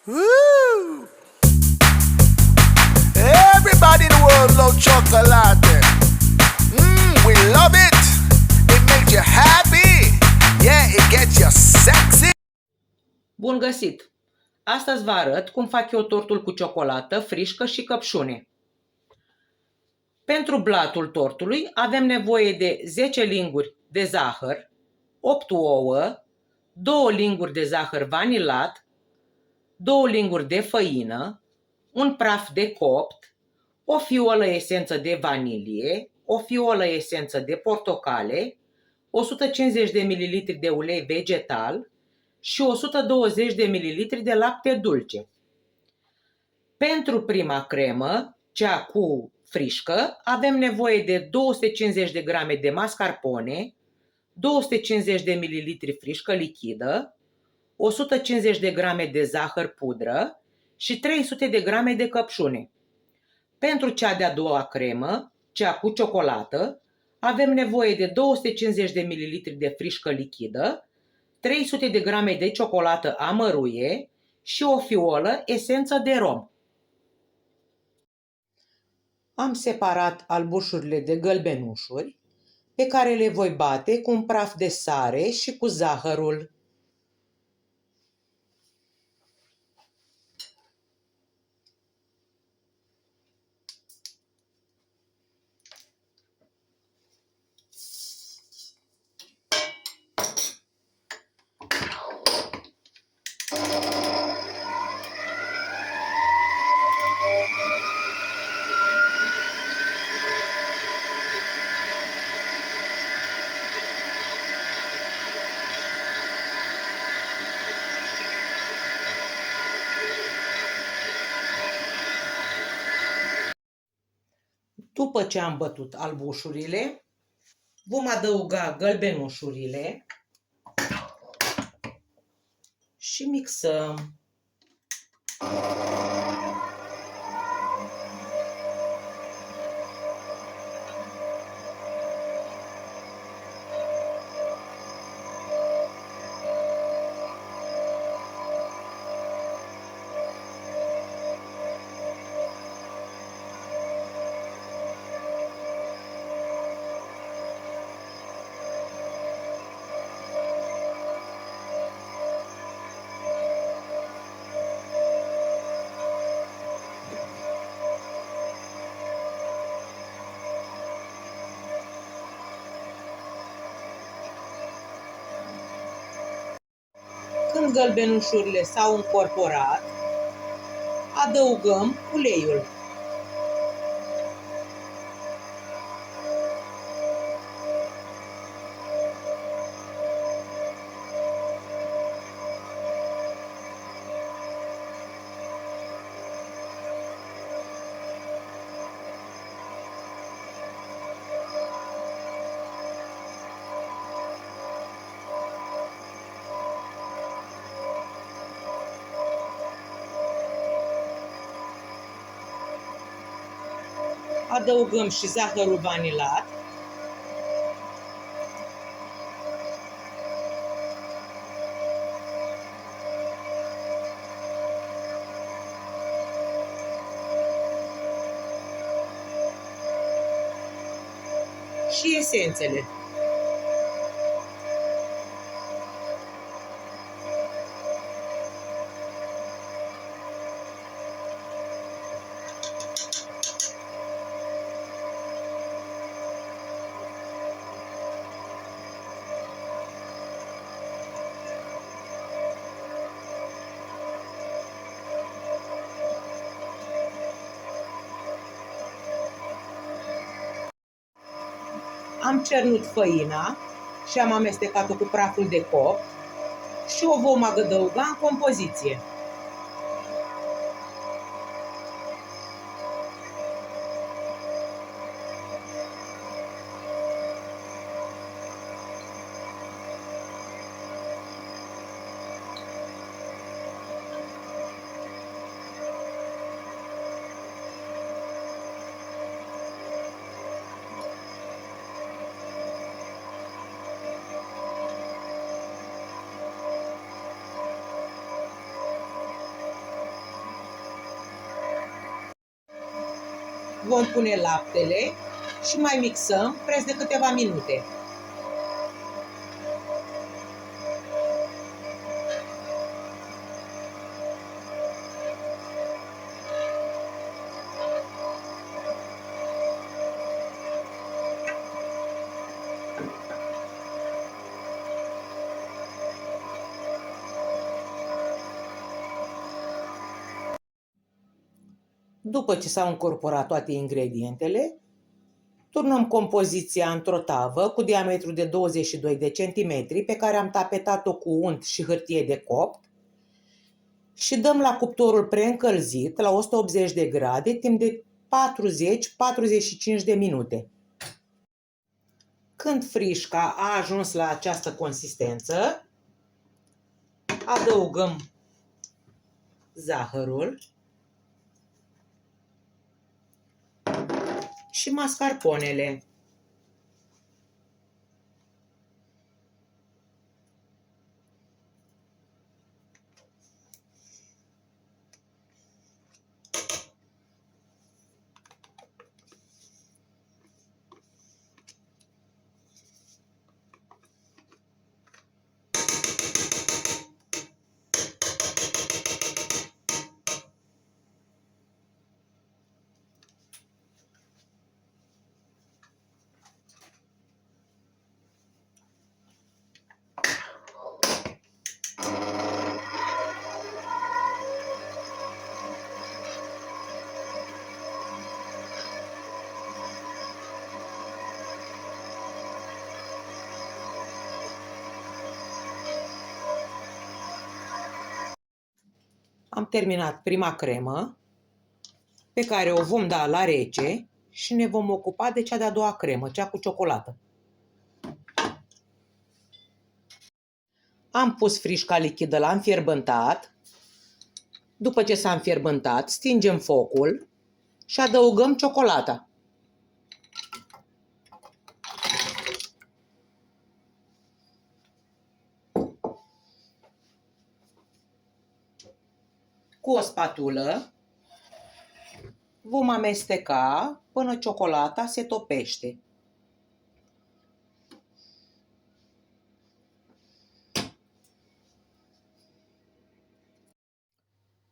Woo! Everybody in the world love chocolate. We love it. It makes you happy. Yeah, it gets you sexy. Bun găsit! Astăzi vă arăt cum fac eu tortul cu ciocolată, frișcă și căpșune. Pentru blatul tortului avem nevoie de 10 linguri de zahăr, 8 ouă, 2 linguri de zahăr vanilat, 2 linguri de făină, un praf de copt, o fiolă esență de vanilie, o fiolă esență de portocale, 150 de ml de ulei vegetal și 120 de ml de lapte dulce. Pentru prima cremă, cea cu frișcă, avem nevoie de 250 de grame de mascarpone, 250 de ml frișcă lichidă, 150 de grame de zahăr pudră și 300 de grame de căpșune. Pentru cea de-a doua cremă, cea cu ciocolată, avem nevoie de 250 de ml de frișcă lichidă, 300 de grame de ciocolată amăruie și o fiolă esență de rom. Am separat albușurile de gălbenușuri, pe care le voi bate cu un praf de sare și cu zahărul. După ce am bătut albușurile, vom adăuga gălbenușurile și mixăm. Când gălbenușurile s-au încorporat, adăugăm uleiul. Adăugăm și zahărul vanilat. Și esențele. Am cernut făina și am amestecat-o cu praful de copt și o vom adăuga în compoziție. Vom pune laptele și mai mixăm preț de câteva minute. După ce s-au încorporat toate ingredientele, turnăm compoziția într-o tavă cu diametru de 22 de centimetri pe care am tapetat-o cu unt și hârtie de copt și dăm la cuptorul preîncălzit la 180 de grade timp de 40-45 de minute. Când frișca a ajuns la această consistență, adăugăm zahărul și mascarponele. Am terminat prima cremă, pe care o vom da la rece și ne vom ocupa de cea de-a doua cremă, cea cu ciocolată. Am pus frișca lichidă la înfierbântat. După ce s-a înfierbântat, stingem focul și adăugăm ciocolata. Cu o spatulă vom amesteca până ciocolata se topește.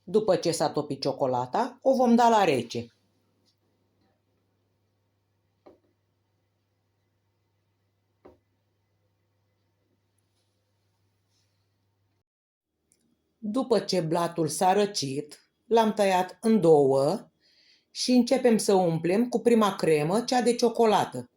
După ce s-a topit ciocolata, o vom da la rece. După ce blatul s-a răcit, l-am tăiat în două și începem să umplem cu prima cremă, cea de ciocolată.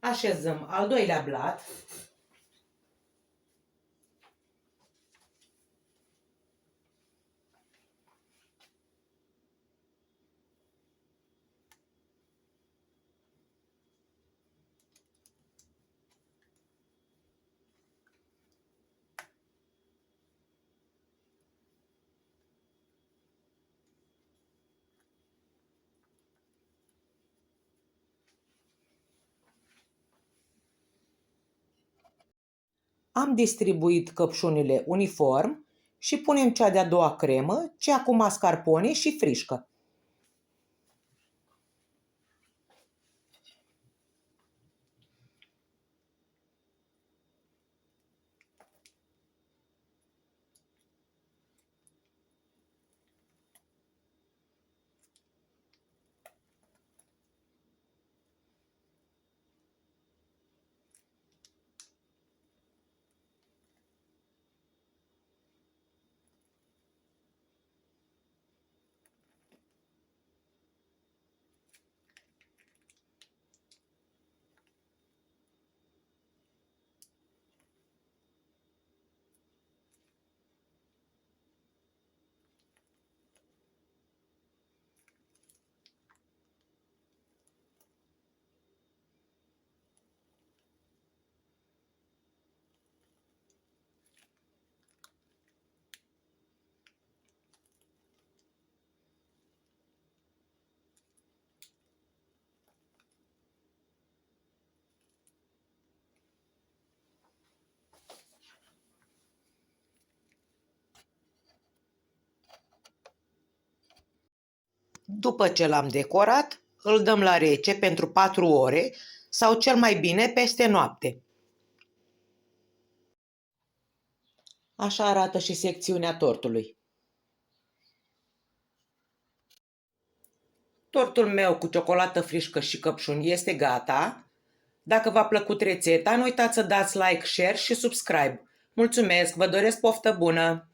Așezăm al doilea blat. Am distribuit căpșunile uniform și punem cea de-a doua cremă, cea cu mascarpone și frișcă. După ce l-am decorat, îl dăm la rece pentru 4 ore sau cel mai bine peste noapte. Așa arată și secțiunea tortului. Tortul meu cu ciocolată frișcă și căpșuni este gata. Dacă v-a plăcut rețeta, nu uitați să dați like, share și subscribe. Mulțumesc, vă doresc poftă bună!